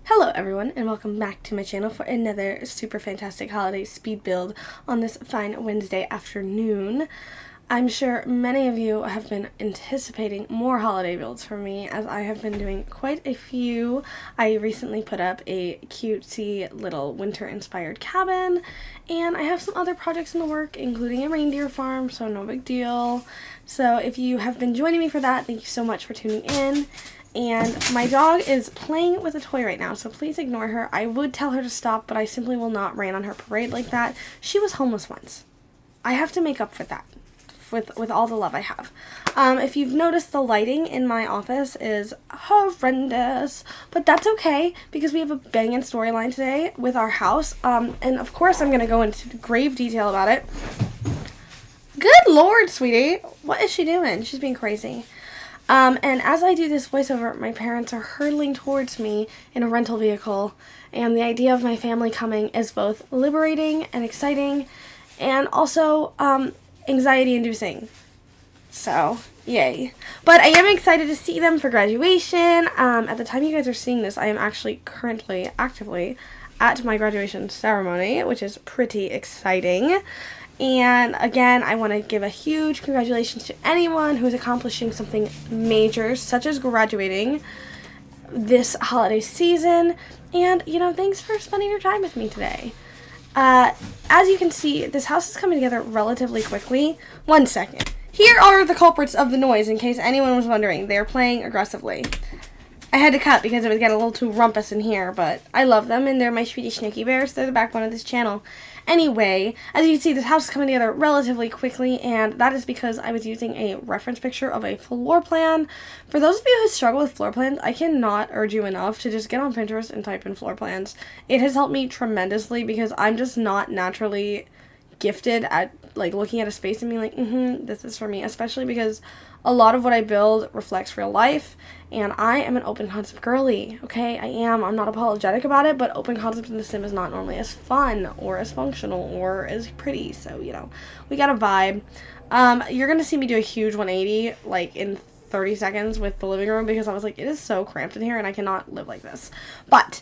Hello everyone, and welcome back to my channel for another super fantastic holiday speed build on this fine Wednesday afternoon. I'm sure many of you have been anticipating more holiday builds from me, as I have been doing quite a few. I recently put up a cutesy little winter-inspired cabin, and I have some other projects in the work, including a reindeer farm, so no big deal. So if you have been joining me for that, thank you so much for tuning in. And my dog is playing with a toy right now, so please ignore her. I would tell her to stop, but I simply will not rain on her parade like that. She was homeless once. I have to make up for that with all the love I have. If you've noticed, the lighting in my office is horrendous, but that's okay because we have a banging storyline today with our house. And of course I'm going to go into grave detail about it. Good Lord, sweetie. What is she doing? She's being crazy. And as I do this voiceover, my parents are hurtling towards me in a rental vehicle, and the idea of my family coming is both liberating and exciting, and also, anxiety-inducing. So, yay. But I am excited to see them for graduation. At the time you guys are seeing this, I am actually currently, actively at my graduation ceremony, which is pretty exciting. And again, I want to give a huge congratulations to anyone who's accomplishing something major, such as graduating this holiday season. And, thanks for spending your time with me today. As you can see, this house is coming together relatively quickly. 1 second. Here are the culprits of the noise, in case anyone was wondering. They're playing aggressively. I had to cut because it was getting a little too rumpus in here, but I love them, and they're my sweetie Snooky Bears. They're the backbone of this channel. Anyway, as you can see, this house is coming together relatively quickly, and that is because I was using a reference picture of a floor plan. For those of you who struggle with floor plans, I cannot urge you enough to just get on Pinterest and type in floor plans. It has helped me tremendously because I'm just not naturally gifted at looking at a space and being like, this is for me, especially because a lot of what I build reflects real life, and I am an open concept girly, okay? I am. I'm not apologetic about it, but open concept in the sim is not normally as fun or as functional or as pretty, so, we got a vibe. You're gonna see me do a huge 180, in 30 seconds with the living room, because I was like, it is so cramped in here and I cannot live like this. But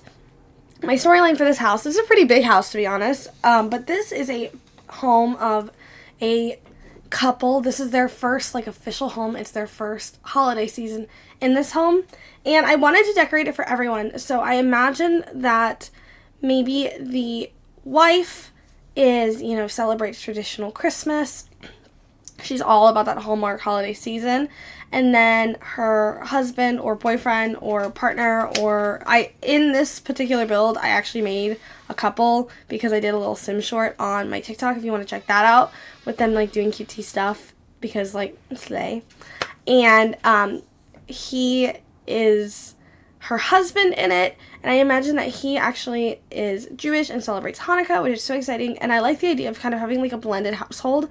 my storyline for this house, this is a pretty big house, to be honest, but this is a home of a couple. This is their first official home. It's their first holiday season in this home, and I wanted to decorate it for everyone. So I imagine that maybe the wife is, celebrates traditional Christmas. She's all about that Hallmark holiday season. And then her husband or boyfriend or partner, in this particular build, I actually made a couple because I did a little sim short on my TikTok if you want to check that out, with them doing cutesy stuff because slay. And he is her husband in it, and I imagine that he actually is Jewish and celebrates Hanukkah, which is so exciting. And I like the idea of kind of having a blended household.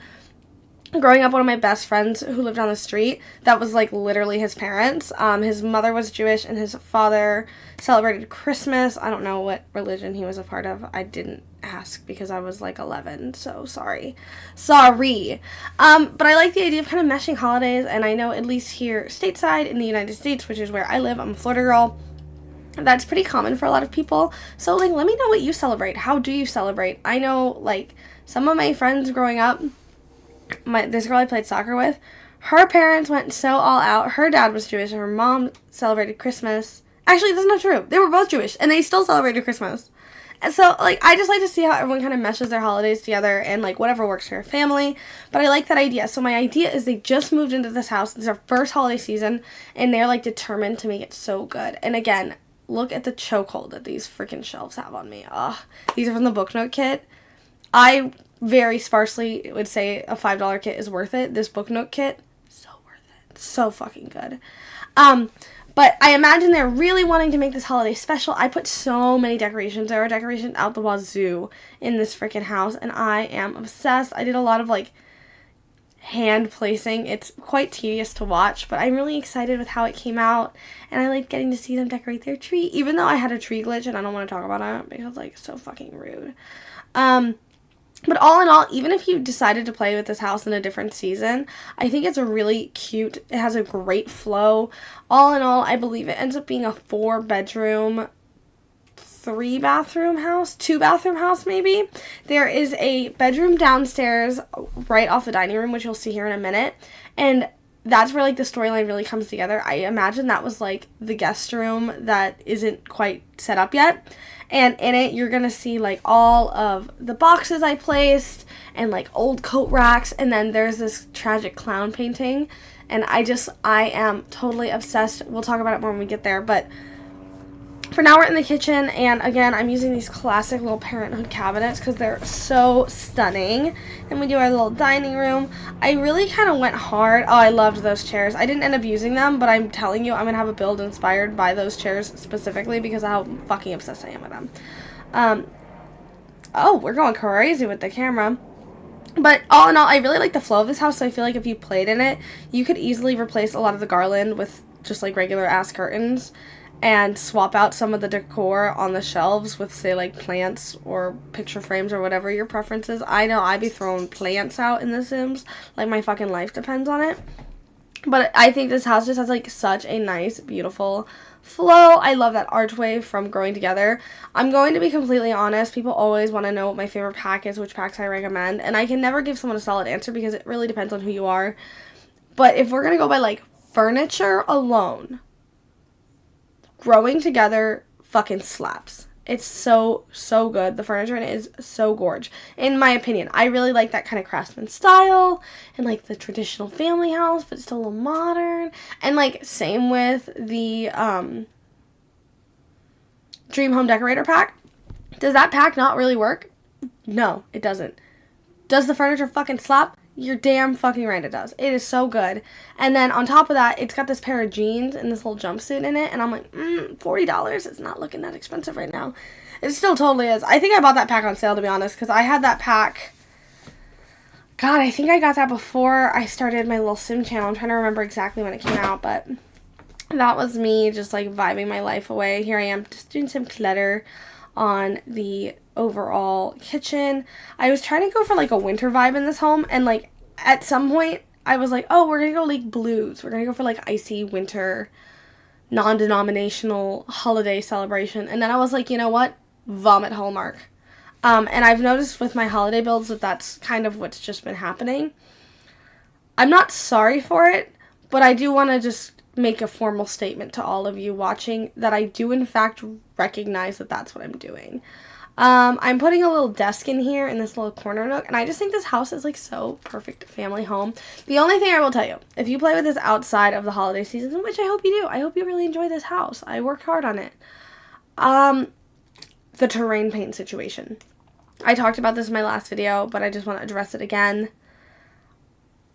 Growing up, one of my best friends who lived on the street, that was literally his parents. His mother was Jewish and his father celebrated Christmas. I don't know what religion he was a part of. I didn't ask because I was 11, so sorry. But I like the idea of kind of meshing holidays, and I know at least here stateside in the United States, which is where I live, I'm a Florida girl, that's pretty common for a lot of people. So let me know what you celebrate. How do you celebrate? I know some of my friends growing up, this girl I played soccer with, her parents went so all out. Her dad was Jewish and her mom celebrated Christmas. Actually, that's not true. They were both Jewish and they still celebrated Christmas. And so, I just like to see how everyone kind of meshes their holidays together and, whatever works for your family. But I like that idea. So my idea is they just moved into this house. It's their first holiday season and they're, determined to make it so good. And again, look at the chokehold that these freaking shelves have on me. Ugh. These are from the book note kit. I very sparsely would say a $5 kit is worth it. This book note kit, so worth it. So fucking good. But I imagine they're really wanting to make this holiday special. I put so many decorations. There are decorations out the wazoo in this freaking house, and I am obsessed. I did a lot of, hand placing. It's quite tedious to watch, but I'm really excited with how it came out, and I like getting to see them decorate their tree, even though I had a tree glitch, and I don't want to talk about it because, it's so fucking rude. But all in all, even if you decided to play with this house in a different season, I think it's a really cute, it has a great flow. All in all, I believe it ends up being a 4-bedroom 2-bathroom house maybe. There is a bedroom downstairs right off the dining room, which you'll see here in a minute. And that's where, like, the storyline really comes together. I imagine that was, like, the guest room that isn't quite set up yet. And in it, you're going to see, like, all of the boxes I placed and, like, old coat racks. And then there's this tragic clown painting. And I am totally obsessed. We'll talk about it more when we get there. But for now, we're in the kitchen. And, again, I'm using these classic little Parenthood cabinets because they're so stunning. And we do our little dining room. I really kind of went hard. Oh, I loved those chairs. I didn't end up using them, but I'm telling you, I'm going to have a build inspired by those chairs specifically because of how fucking obsessed I am with them. Oh, we're going crazy with the camera. But all in all, I really like the flow of this house, so I feel like if you played in it, you could easily replace a lot of the garland with just, like, regular ass curtains and swap out some of the decor on the shelves with, say, like, plants or picture frames or whatever your preference is. I know I'd be throwing plants out in The Sims. Like, my fucking life depends on it. But I think this house just has, like, such a nice, beautiful flow. I love that archway from Growing Together. I'm going to be completely honest. People always want to know what my favorite pack is, which packs I recommend. And I can never give someone a solid answer because it really depends on who you are. But if we're going to go by, like, furniture alone, Growing Together fucking slaps. It's so, so good. The furniture in it is so gorge. In my opinion, I really like that kind of craftsman style and, like, the traditional family house, but still a little modern. And, like, same with the Dream Home Decorator pack. Does that pack not really work? No, it doesn't. Does the furniture fucking slap? You're damn fucking right it does. It is so good. And then on top of that, it's got this pair of jeans and this little jumpsuit in it. And I'm like, $40? It's not looking that expensive right now. It still totally is. I think I bought that pack on sale, to be honest, because I had that pack. God, I think I got that before I started my little Sim channel. I'm trying to remember exactly when it came out, but that was me just, like, vibing my life away. Here I am just doing some clutter on the overall kitchen. I was trying to go for, like, a winter vibe in this home, and, like, at some point I was like, oh, we're gonna go, like, blues. We're gonna go for, like, icy winter non-denominational holiday celebration. And then I was like, you know what, vomit Hallmark. And I've noticed with my holiday builds that that's kind of what's just been happening. I'm not sorry for it, but I do want to just make a formal statement to all of you watching that I do in fact recognize that that's what I'm doing. I'm putting a little desk in here in this little corner nook, and I just think this house is, like, so perfect family home. The only thing I will tell you, if you play with this outside of the holiday season, which I hope you do, I hope you really enjoy this house. I worked hard on it. The terrain paint situation. I talked about this in my last video, but I just want to address it again.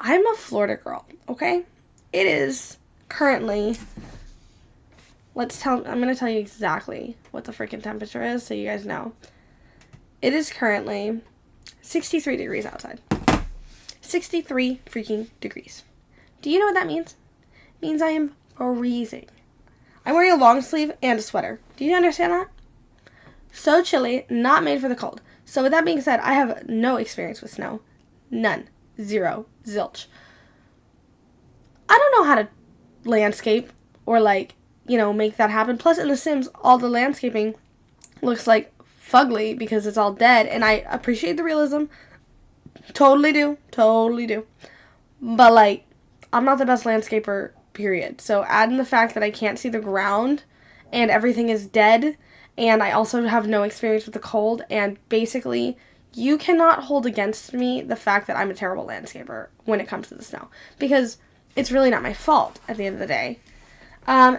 I'm a Florida girl, okay? It is currently, I'm going to tell you exactly what the freaking temperature is so you guys know. It is currently 63 degrees outside. 63 freaking degrees. Do you know what that means? It means I am freezing. I'm wearing a long sleeve and a sweater. Do you understand that? So chilly, not made for the cold. So with that being said, I have no experience with snow. None. Zero. Zilch. I don't know how to landscape or, like, you know, make that happen. Plus, in The Sims, all the landscaping looks, like, fugly because it's all dead. And I appreciate the realism. Totally do. Totally do. But, like, I'm not the best landscaper, period. So add in the fact that I can't see the ground and everything is dead. And I also have no experience with the cold. And basically, you cannot hold against me the fact that I'm a terrible landscaper when it comes to the snow. Because it's really not my fault at the end of the day.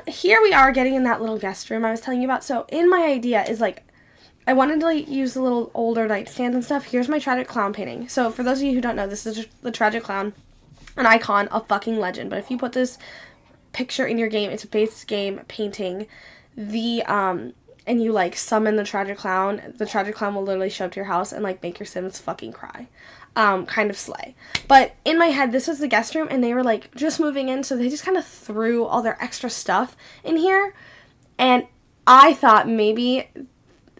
Here we are getting in that little guest room I was telling you about. So in my idea is, like, I wanted to, like, use the little older nightstands and stuff. Here's my tragic clown painting. So for those of you who don't know, this is the tragic clown, an icon, a fucking legend. But if you put this picture in your game, it's a base game painting, and you, like, summon the tragic clown will literally show up to your house and, like, make your Sims fucking cry. Kind of slay. But in my head, this was the guest room, and they were, like, just moving in, so they just kind of threw all their extra stuff in here. And I thought maybe,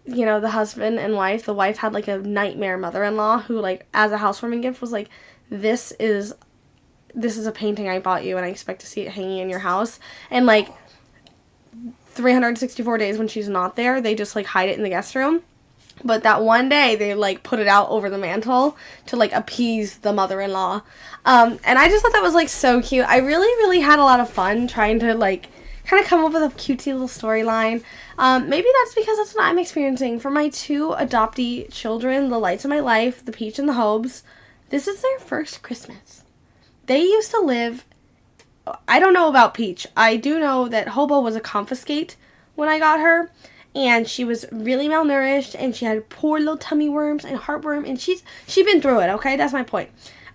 you know, the husband and wife, the wife had, like, a nightmare mother-in-law who, like, as a housewarming gift was like, this is a painting I bought you, and I expect to see it hanging in your house. And, like, 364 days when she's not there, they just, like, hide it in the guest room. But that one day, they, like, put it out over the mantle to, like, appease the mother-in-law. And I just thought that was, like, so cute. I really, really had a lot of fun trying to, like, kind of come up with a cutesy little storyline. Maybe that's because that's what I'm experiencing. For my 2 adoptee children, the lights of my life, the Peach and the Hobes, this is their first Christmas. They used to live... I don't know about Peach. I do know that Hobo was a confiscate when I got her. And she was really malnourished. And she had poor little tummy worms and heartworm. And she's been through it, okay? That's my point.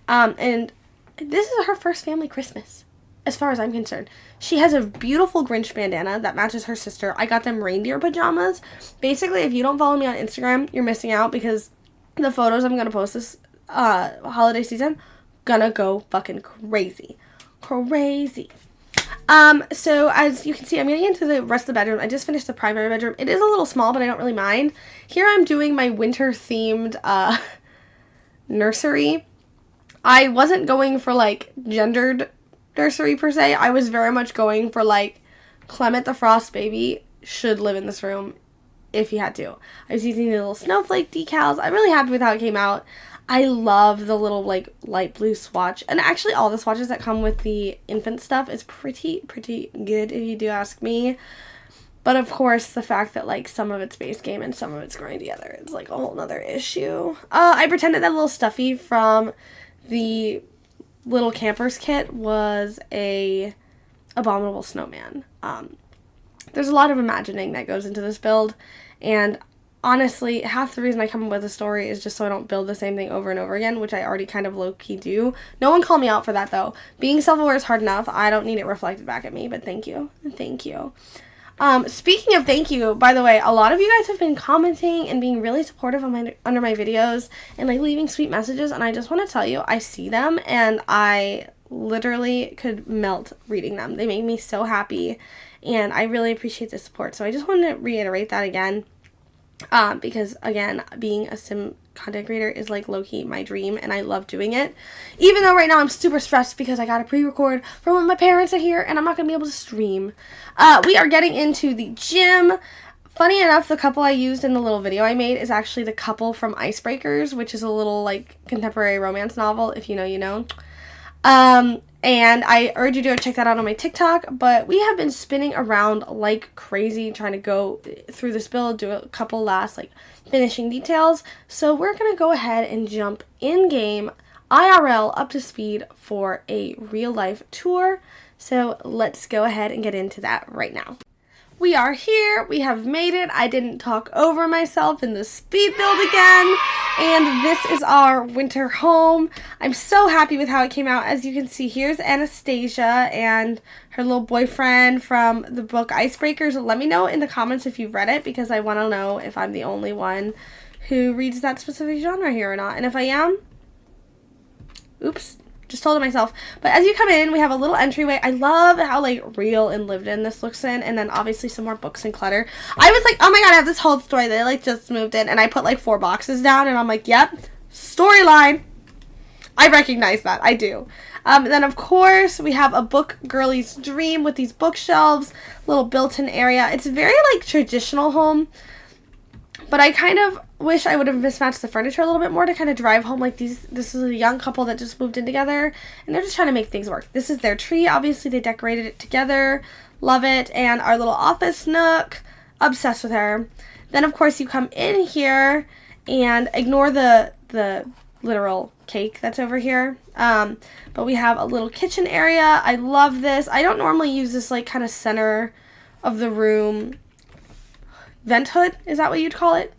And this is her first family Christmas, as far as I'm concerned. She has a beautiful Grinch bandana that matches her sister. I got them reindeer pajamas. Basically, if you don't follow me on Instagram, you're missing out because the photos I'm going to post this holiday season gonna go fucking crazy. Crazy. So as you can see, I'm getting into the rest of the bedroom. I just finished the primary bedroom. It is a little small, but I don't really mind. Here I'm doing my winter-themed nursery. I wasn't going for, like, gendered nursery per se. I was very much going for, like, Clement the Frost baby should live in this room if he had to. I was using the little snowflake decals. I'm really happy with how it came out. I love the little, like, light blue swatch. And actually all the swatches that come with the infant stuff is pretty good if you do ask me. But of course, the fact that, like, some of it's base game and some of it's growing together is, like, a whole nother issue. I pretended that little stuffy from the little campers kit was a abominable snowman. There's a lot of imagining that goes into this build. And honestly, half the reason I come up with a story is just so I don't build the same thing over and over again, which I already kind of low-key do. No one call me out for that, though. Being self-aware is hard enough. I don't need it reflected back at me, but thank you. Thank you. Speaking of thank you, by the way, a lot of you guys have been commenting and being really supportive on under my videos and, like, leaving sweet messages, and I just want to tell you, I see them, and I literally could melt reading them. They make me so happy, and I really appreciate the support. So I just wanted to reiterate that again. Because, again, being a sim content creator is, like, low-key my dream, and I love doing it. Even though right now I'm super stressed because I gotta pre-record for when my parents are here, and I'm not gonna be able to stream. We are getting into the gym. Funny enough, the couple I used in the little video I made is actually the couple from Icebreakers, which is a little, like, contemporary romance novel. If you know, you know. And I urge you to check that out on my TikTok, but we have been spinning around like crazy trying to go through this build, do a couple last, like, finishing details. So we're going to go ahead and jump in-game IRL up to speed for a real-life tour. So let's go ahead and get into that right now. We are here. We have made it. I didn't talk over myself in the speed build again. And this is our winter home. I'm so happy with how it came out. As you can see, here's Anastasia and her little boyfriend from the book Icebreakers. Let me know in the comments if you've read it, because I want to know if I'm the only one who reads that specific genre here or not. And if I am, oops. Just told it myself. But as you come in, we have a little entryway. I love how, like, real and lived in this looks in. And then obviously some more books and clutter. I was like, oh my god, I have this whole story that I, like, just moved in. And I put, like, 4 boxes down. And I'm like, yep, storyline. I recognize that. I do. Then, of course, we have a book girlies dream with these bookshelves. Little built-in area. It's very, like, traditional home. But I kind of wish I would have mismatched the furniture a little bit more to kind of drive home, like, this is a young couple that just moved in together, and they're just trying to make things work. This is their tree. Obviously, they decorated it together. Love it. And our little office nook. Obsessed with her. Then, of course, you come in here and ignore the literal cake that's over here. But we have a little kitchen area. I love this. I don't normally use this, like, kind of center of the room vent hood, is that what you'd call it?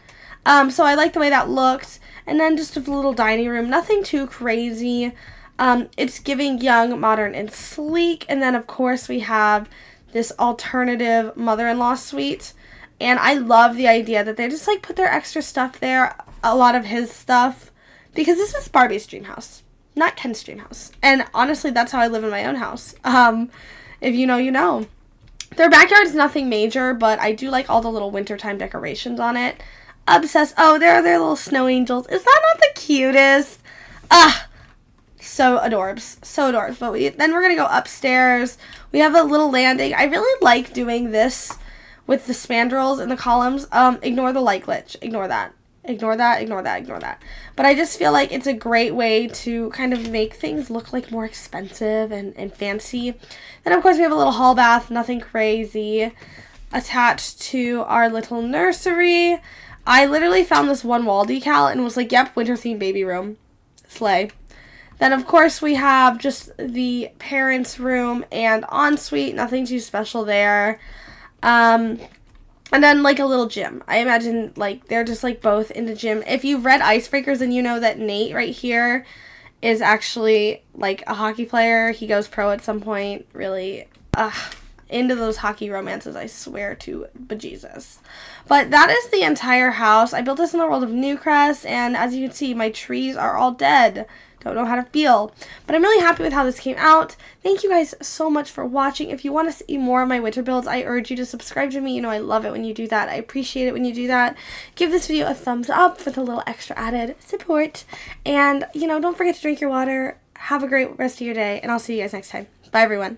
So I like the way that looked. And then just a little dining room, nothing too crazy. It's giving young, modern, and sleek. And then, of course, we have this alternative mother-in-law suite. And I love the idea that they just, like, put their extra stuff there, a lot of his stuff, because this is Barbie's dream house, not Ken's dream house. And honestly, that's how I live in my own house. If you know, you know. Their backyard is nothing major, but I do like all the little wintertime decorations on it. Obsessed. Oh, there are their little snow angels. Is that not the cutest? So adorbs. So adorbs. But then we're going to go upstairs. We have a little landing. I really like doing this with the spandrels in the columns. Ignore the light glitch. Ignore that. Ignore that, ignore that, ignore that. But I just feel like it's a great way to kind of make things look like more expensive and fancy. Then, of course, we have a little hall bath, nothing crazy, attached to our little nursery. I literally found this one wall decal and was like, yep, winter themed baby room. Slay. Then, of course, we have just the parents' room and ensuite, nothing too special there. And then, like, a little gym. I imagine, like, they're just, like, both in the gym. If you've read Icebreakers, then you know that Nate right here is actually, like, a hockey player. He goes pro at some point. Really, into those hockey romances, I swear to bejesus. But that is the entire house. I built this in the world of Newcrest, and as you can see, my trees are all dead. Don't know how to feel. But I'm really happy with how this came out. Thank you guys so much for watching. If you want to see more of my winter builds, I urge you to subscribe to me. You know I love it when you do that. I appreciate it when you do that. Give this video a thumbs up for the little extra added support. And, you know, don't forget to drink your water. Have a great rest of your day, and I'll see you guys next time. Bye, everyone.